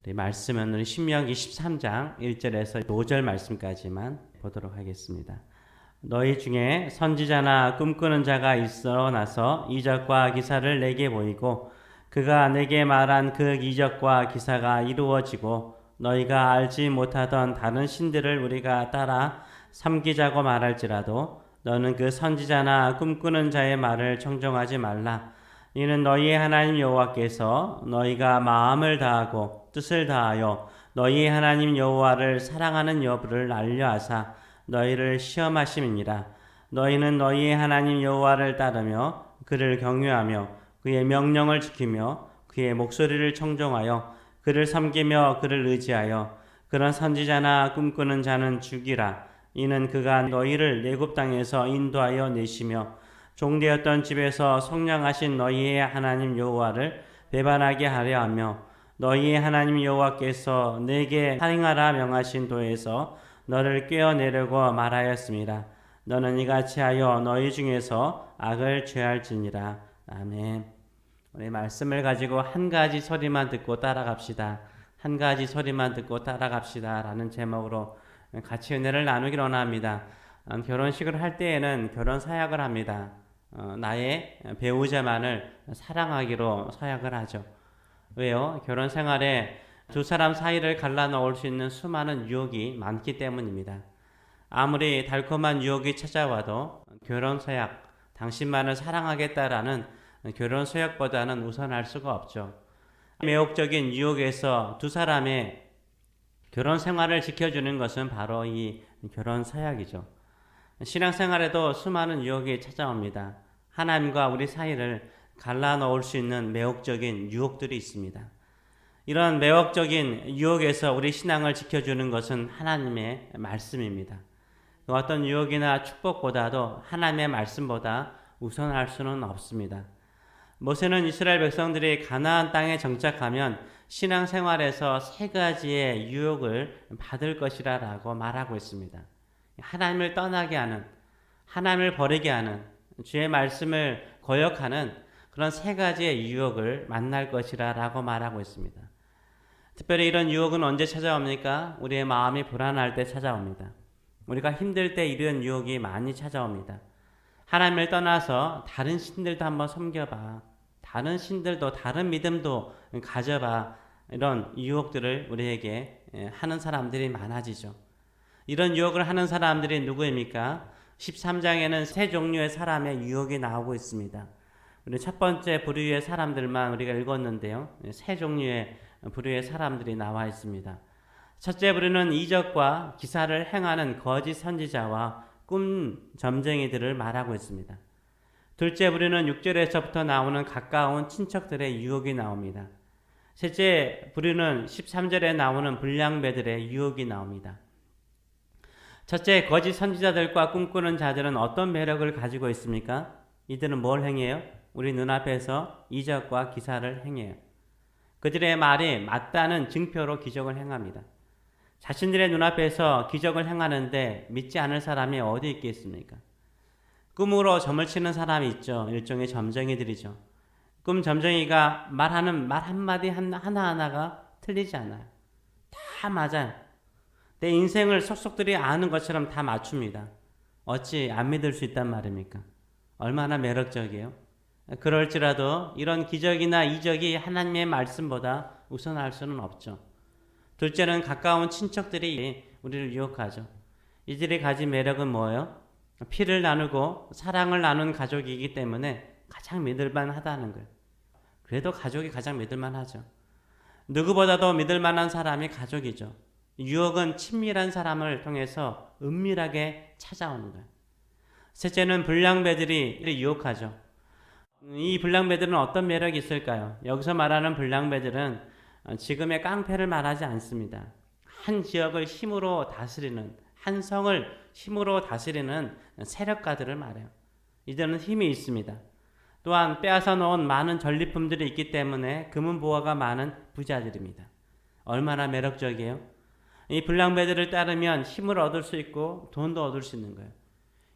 우리 말씀은 우리 신명기 13장 1절에서 5절 말씀까지만 보도록 하겠습니다. 너희 중에 선지자나 꿈꾸는 자가 있어 나서 이적과 기사를 내게 보이고 그가 내게 말한 그 이적과 기사가 이루어지고 너희가 알지 못하던 다른 신들을 우리가 따라 섬기자고 말할지라도 너는 그 선지자나 꿈꾸는 자의 말을 청종하지 말라. 이는 너희의 하나님 여호와께서 너희가 마음을 다하고 뜻을 다하여 너희의 하나님 여호와를 사랑하는 여부를 알려하사 너희를 시험하심이니라. 너희는 너희의 하나님 여호와를 따르며 그를 경외하며 그의 명령을 지키며 그의 목소리를 청종하여 그를 섬기며 그를 의지하여 그런 선지자나 꿈꾸는 자는 죽이라. 이는 그가 너희를 애굽 땅에서 인도하여 내시며 종되었던 집에서 속량하신 너희의 하나님 여호와를 배반하게 하려 하며 너희의 하나님 여호와께서 내게 살인하라 명하신 도에서 너를 꿰어내려고 말하였습니다. 너는 이같이 하여 너희 중에서 악을 취할지니라. 아멘. 우리 말씀을 가지고 한 가지 소리만 듣고 따라갑시다. 한 가지 소리만 듣고 따라갑시다 라는 제목으로 같이 은혜를 나누기로 원합니다. 결혼식을 할 때에는 결혼 서약을 합니다. 나의 배우자만을 사랑하기로 서약을 하죠. 왜요? 결혼 생활에 두 사람 사이를 갈라놓을 수 있는 수많은 유혹이 많기 때문입니다. 아무리 달콤한 유혹이 찾아와도 결혼 서약, 당신만을 사랑하겠다라는 결혼 서약보다는 우선할 수가 없죠. 매혹적인 유혹에서 두 사람의 결혼 생활을 지켜주는 것은 바로 이 결혼 서약이죠. 신앙생활에도 수많은 유혹이 찾아옵니다. 하나님과 우리 사이를 갈라놓을 수 있는 매혹적인 유혹들이 있습니다. 이런 매혹적인 유혹에서 우리 신앙을 지켜주는 것은 하나님의 말씀입니다. 어떤 유혹이나 축복보다도 하나님의 말씀보다 우선할 수는 없습니다. 모세는 이스라엘 백성들이 가나안 땅에 정착하면 신앙생활에서 세 가지의 유혹을 받을 것이라 라고 말하고 있습니다. 하나님을 떠나게 하는, 하나님을 버리게 하는, 주의 말씀을 거역하는 그런 세 가지의 유혹을 만날 것이라 라고 말하고 있습니다. 특별히 이런 유혹은 언제 찾아옵니까? 우리의 마음이 불안할 때 찾아옵니다. 우리가 힘들 때 이런 유혹이 많이 찾아옵니다. 하나님을 떠나서 다른 신들도 한번 섬겨봐. 다른 신들도 다른 믿음도 가져봐. 이런 유혹들을 우리에게 하는 사람들이 많아지죠. 이런 유혹을 하는 사람들이 누구입니까? 13장에는 세 종류의 사람의 유혹이 나오고 있습니다. 우리 첫 번째 부류의 사람들만 우리가 읽었는데요. 세 종류의 부류의 사람들이 나와 있습니다. 첫째 부류는 이적과 기사를 행하는 거짓 선지자와 꿈 점쟁이들을 말하고 있습니다. 둘째 부류는 6절에서부터 나오는 가까운 친척들의 유혹이 나옵니다. 셋째 부류는 13절에 나오는 불량배들의 유혹이 나옵니다. 첫째, 거짓 선지자들과 꿈꾸는 자들은 어떤 매력을 가지고 있습니까? 이들은 뭘 행해요? 우리 눈앞에서 이적과 기사를 행해요. 그들의 말이 맞다는 증표로 기적을 행합니다. 자신들의 눈앞에서 기적을 행하는데 믿지 않을 사람이 어디 있겠습니까? 꿈으로 점을 치는 사람이 있죠. 일종의 점쟁이들이죠. 꿈 점쟁이가 말하는 말 한마디 하나하나가 틀리지 않아요. 다 맞아요. 내 인생을 속속들이 아는 것처럼 다 맞춥니다. 어찌 안 믿을 수 있단 말입니까? 얼마나 매력적이에요? 그럴지라도 이런 기적이나 이적이 하나님의 말씀보다 우선할 수는 없죠. 둘째는 가까운 친척들이 우리를 유혹하죠. 이들이 가진 매력은 뭐예요? 피를 나누고 사랑을 나눈 가족이기 때문에 가장 믿을만하다는 거예요. 그래도 가족이 가장 믿을만하죠. 누구보다도 믿을만한 사람이 가족이죠. 유혹은 친밀한 사람을 통해서 은밀하게 찾아오는 거예요. 셋째는 불량배들이 유혹하죠. 이 불량배들은 어떤 매력이 있을까요? 여기서 말하는 불량배들은 지금의 깡패를 말하지 않습니다. 한 지역을 힘으로 다스리는, 한 성을 힘으로 다스리는 세력가들을 말해요. 이들은 힘이 있습니다. 또한 빼앗아 놓은 많은 전리품들이 있기 때문에 금은보화가 많은 부자들입니다. 얼마나 매력적이에요? 이 불량배들을 따르면 힘을 얻을 수 있고 돈도 얻을 수 있는 거예요.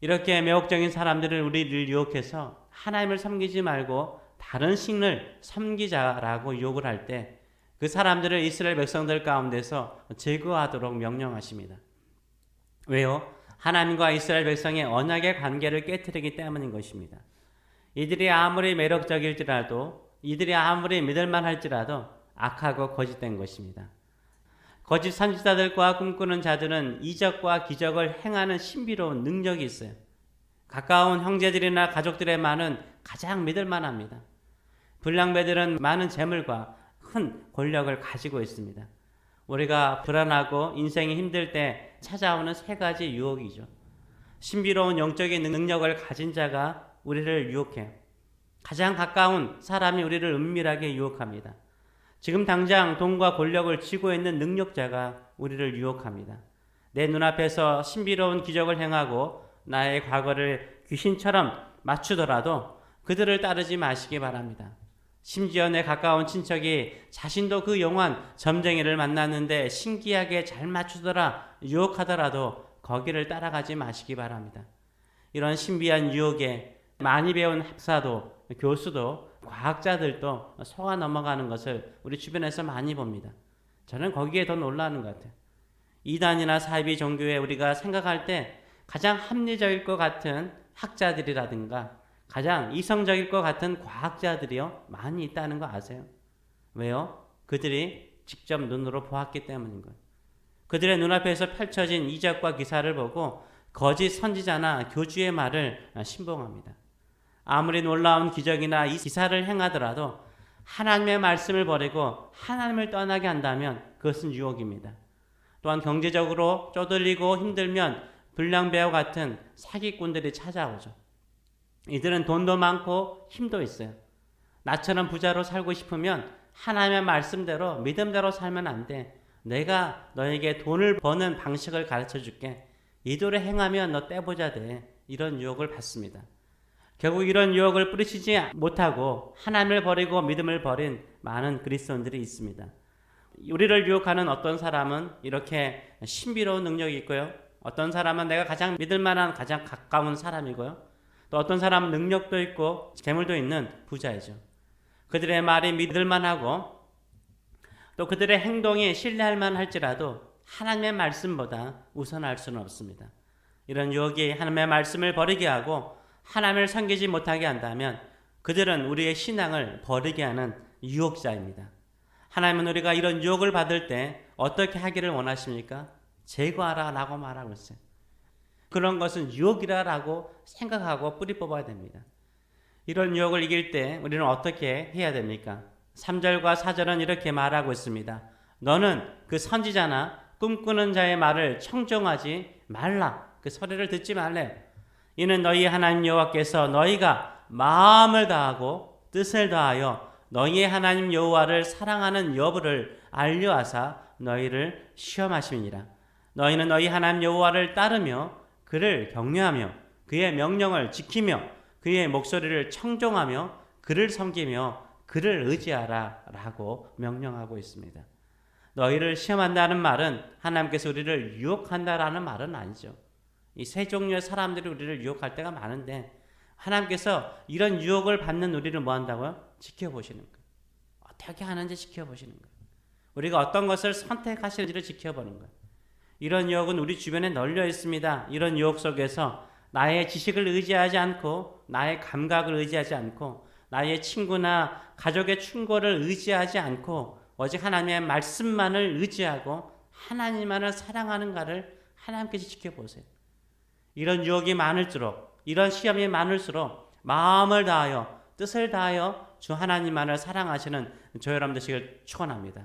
이렇게 매혹적인 사람들을 우리를 유혹해서 하나님을 섬기지 말고 다른 신을 섬기자라고 유혹을 할 때 그 사람들을 이스라엘 백성들 가운데서 제거하도록 명령하십니다. 왜요? 하나님과 이스라엘 백성의 언약의 관계를 깨뜨리기 때문인 것입니다. 이들이 아무리 매력적일지라도, 이들이 아무리 믿을만 할지라도 악하고 거짓된 것입니다. 거짓 선지자들과 꿈꾸는 자들은 이적과 기적을 행하는 신비로운 능력이 있어요. 가까운 형제들이나 가족들의 말은 가장 믿을만합니다. 불량배들은 많은 재물과 큰 권력을 가지고 있습니다. 우리가 불안하고 인생이 힘들 때 찾아오는 세 가지 유혹이죠. 신비로운 영적인 능력을 가진 자가 우리를 유혹해요. 가장 가까운 사람이 우리를 은밀하게 유혹합니다. 지금 당장 돈과 권력을 쥐고 있는 능력자가 우리를 유혹합니다. 내 눈앞에서 신비로운 기적을 행하고 나의 과거를 귀신처럼 맞추더라도 그들을 따르지 마시기 바랍니다. 심지어 내 가까운 친척이 자신도 그 영원 점쟁이를 만났는데 신기하게 잘 맞추더라 유혹하더라도 거기를 따라가지 마시기 바랍니다. 이런 신비한 유혹에 많이 배운 학사도 교수도 과학자들도 속아 넘어가는 것을 우리 주변에서 많이 봅니다. 저는 거기에 더 놀라는 것 같아요. 이단이나 사이비 종교에 우리가 생각할 때 가장 합리적일 것 같은 학자들이라든가 가장 이성적일 것 같은 과학자들이요 많이 있다는 거 아세요? 왜요? 그들이 직접 눈으로 보았기 때문인 거예요. 그들의 눈앞에서 펼쳐진 이적과 기사를 보고 거짓 선지자나 교주의 말을 신봉합니다. 아무리 놀라운 기적이나 이 기사를 행하더라도 하나님의 말씀을 버리고 하나님을 떠나게 한다면 그것은 유혹입니다. 또한 경제적으로 쪼들리고 힘들면 불량배와 같은 사기꾼들이 찾아오죠. 이들은 돈도 많고 힘도 있어요. 나처럼 부자로 살고 싶으면 하나님의 말씀대로 믿음대로 살면 안 돼. 내가 너에게 돈을 버는 방식을 가르쳐 줄게. 이대로 행하면 너 떼보자 돼. 이런 유혹을 받습니다. 결국 이런 유혹을 뿌리치지 못하고 하나님을 버리고 믿음을 버린 많은 그리스도인들이 있습니다. 우리를 유혹하는 어떤 사람은 이렇게 신비로운 능력이 있고요. 어떤 사람은 내가 가장 믿을 만한 가장 가까운 사람이고요. 또 어떤 사람은 능력도 있고 재물도 있는 부자이죠. 그들의 말이 믿을 만하고 또 그들의 행동이 신뢰할 만할지라도 하나님의 말씀보다 우선할 수는 없습니다. 이런 유혹이 하나님의 말씀을 버리게 하고 하나님을 섬기지 못하게 한다면 그들은 우리의 신앙을 버리게 하는 유혹자입니다. 하나님은 우리가 이런 유혹을 받을 때 어떻게 하기를 원하십니까? 제거하라 라고 말하고 있어요. 그런 것은 유혹이라고 생각하고 뿌리 뽑아야 됩니다. 이런 유혹을 이길 때 우리는 어떻게 해야 됩니까? 3절과 4절은 이렇게 말하고 있습니다. 너는 그 선지자나 꿈꾸는 자의 말을 청종하지 말라. 그 소리를 듣지 말래. 이는 너희 하나님 여호와께서 너희가 마음을 다하고 뜻을 다하여 너희의 하나님 여호와를 사랑하는 여부를 알려하사 너희를 시험하심이니라. 너희는 너희 하나님 여호와를 따르며 그를 경외하며 그의 명령을 지키며 그의 목소리를 청종하며 그를 섬기며 그를 의지하라 라고 명령하고 있습니다. 너희를 시험한다는 말은 하나님께서 우리를 유혹한다라는 말은 아니죠. 이 세 종류의 사람들이 우리를 유혹할 때가 많은데 하나님께서 이런 유혹을 받는 우리를 뭐 한다고요? 지켜보시는 거예요. 어떻게 하는지 지켜보시는 거예요. 우리가 어떤 것을 선택하시는지를 지켜보는 거예요. 이런 유혹은 우리 주변에 널려 있습니다. 이런 유혹 속에서 나의 지식을 의지하지 않고 나의 감각을 의지하지 않고 나의 친구나 가족의 충고를 의지하지 않고 오직 하나님의 말씀만을 의지하고 하나님만을 사랑하는가를 하나님께서 지켜보세요. 이런 유혹이 많을수록 이런 시험이 많을수록 마음을 다하여 뜻을 다하여 주 하나님만을 사랑하시는 저 여러분 되시길 축원합니다.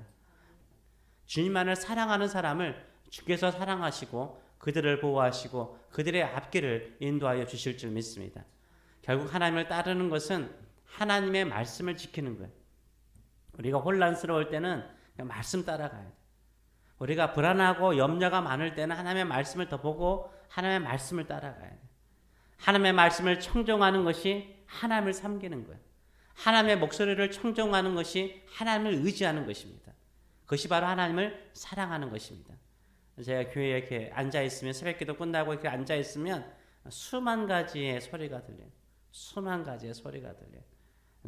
주님만을 사랑하는 사람을 주께서 사랑하시고 그들을 보호하시고 그들의 앞길을 인도하여 주실 줄 믿습니다. 결국 하나님을 따르는 것은 하나님의 말씀을 지키는 거예요. 우리가 혼란스러울 때는 그냥 말씀 따라가야 돼요. 우리가 불안하고 염려가 많을 때는 하나님의 말씀을 더 보고 하나님의 말씀을 따라가야 돼요. 하나님의 말씀을 청종하는 것이 하나님을 섬기는 거예요. 하나님의 목소리를 청종하는 것이 하나님을 의지하는 것입니다. 그것이 바로 하나님을 사랑하는 것입니다. 제가 교회에 이렇게 앉아있으면 새벽기도 끝나고 이렇게 앉아있으면 수만 가지의 소리가 들려요. 수만 가지의 소리가 들려요.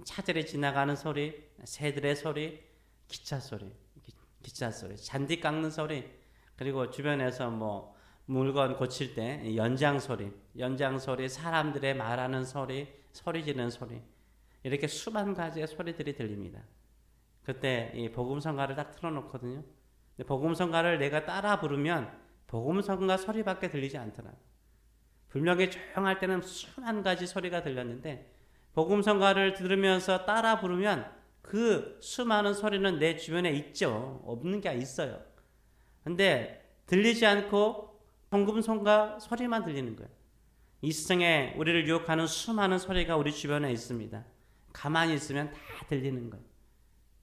차들이 지나가는 소리, 새들의 소리, 기차 소리, 기차 소리, 잔디 깎는 소리, 그리고 주변에서 뭐 물건 고칠 때 연장 소리, 사람들의 말하는 소리, 소리 지르는 소리, 이렇게 수만 가지의 소리들이 들립니다. 그때 이 복음성가를 딱 틀어놓거든요. 근데 복음성가를 내가 따라 부르면 복음성가 소리밖에 들리지 않더라. 분명히 조용할 때는 수만 가지 소리가 들렸는데 복음성가를 들으면서 따라 부르면 그 수많은 소리는 내 주변에 있죠. 없는 게 있어요. 근데 들리지 않고 복음성가 소리만 들리는 거예요. 이 세상에 우리를 유혹하는 수많은 소리가 우리 주변에 있습니다. 가만히 있으면 다 들리는 거예요.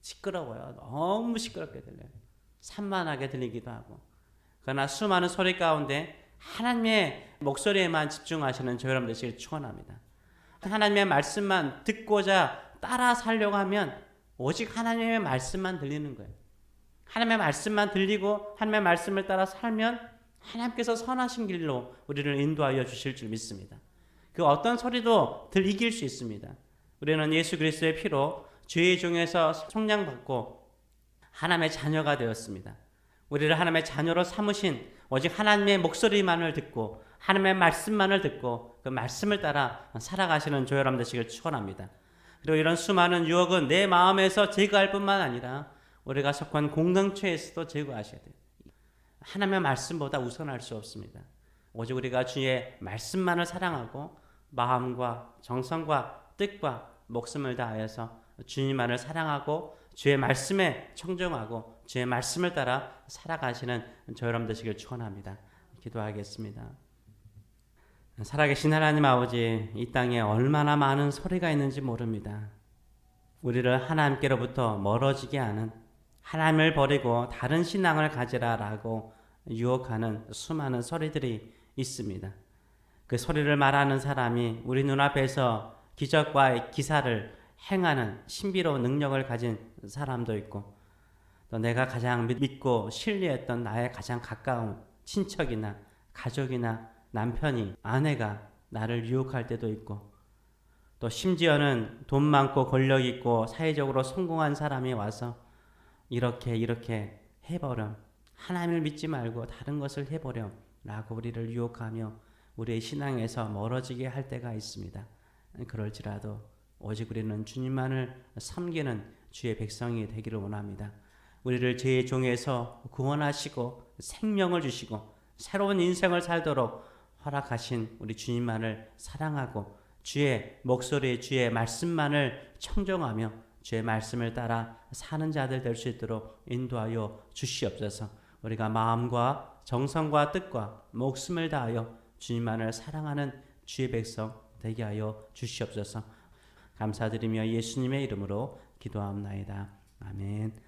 시끄러워요. 너무 시끄럽게 들려요. 산만하게 들리기도 하고. 그러나 수많은 소리 가운데 하나님의 목소리에만 집중하시는 저 여러분 되시길 축원합니다. 하나님의 말씀만 듣고자 따라 살려고 하면 오직 하나님의 말씀만 들리는 거예요. 하나님의 말씀만 들리고 하나님의 말씀을 따라 살면 하나님께서 선하신 길로 우리를 인도하여 주실 줄 믿습니다. 그 어떤 소리도 이길 수 있습니다. 우리는 예수 그리스도의 피로 죄의 종에서 속량받고 하나님의 자녀가 되었습니다. 우리를 하나님의 자녀로 삼으신 오직 하나님의 목소리만을 듣고 하나님의 말씀만을 듣고 그 말씀을 따라 살아가시는 저 여러분 되시길 축원합니다. 그리고 이런 수많은 유혹은 내 마음에서 제거할 뿐만 아니라 우리가 속한 공동체에서도 제거하셔야 돼요. 하나님의 말씀보다 우선할 수 없습니다. 오직 우리가 주의 말씀만을 사랑하고 마음과 정성과 뜻과 목숨을 다하여서 주님만을 사랑하고 주의 말씀에 청정하고 주의 말씀을 따라 살아가시는 저 여러분 되시길 축원합니다. 기도하겠습니다. 살아계신 하나님 아버지, 이 땅에 얼마나 많은 소리가 있는지 모릅니다. 우리를 하나님께로부터 멀어지게 하는, 하나님을 버리고 다른 신앙을 가지라라고 유혹하는 수많은 소리들이 있습니다. 그 소리를 말하는 사람이 우리 눈앞에서 기적과 기사를 행하는 신비로운 능력을 가진 사람도 있고, 또 내가 가장 믿고 신뢰했던 나의 가장 가까운 친척이나 가족이나 남편이, 아내가 나를 유혹할 때도 있고, 또 심지어는 돈 많고 권력 있고 사회적으로 성공한 사람이 와서 이렇게 해버렴, 하나님을 믿지 말고 다른 것을 해버렴 라고 우리를 유혹하며 우리의 신앙에서 멀어지게 할 때가 있습니다. 그럴지라도 오직 우리는 주님만을 섬기는 주의 백성이 되기를 원합니다. 우리를 죄의 종에서 구원하시고 생명을 주시고 새로운 인생을 살도록 허락하신 우리 주님만을 사랑하고 주의 목소리, 주의 말씀만을 청정하며 주의 말씀을 따라 사는 자들 될 수 있도록 인도하여 주시옵소서. 우리가 마음과 정성과 뜻과 목숨을 다하여 주님만을 사랑하는 주의 백성 되게 하여 주시옵소서. 감사드리며 예수님의 이름으로 기도합나이다. 아멘.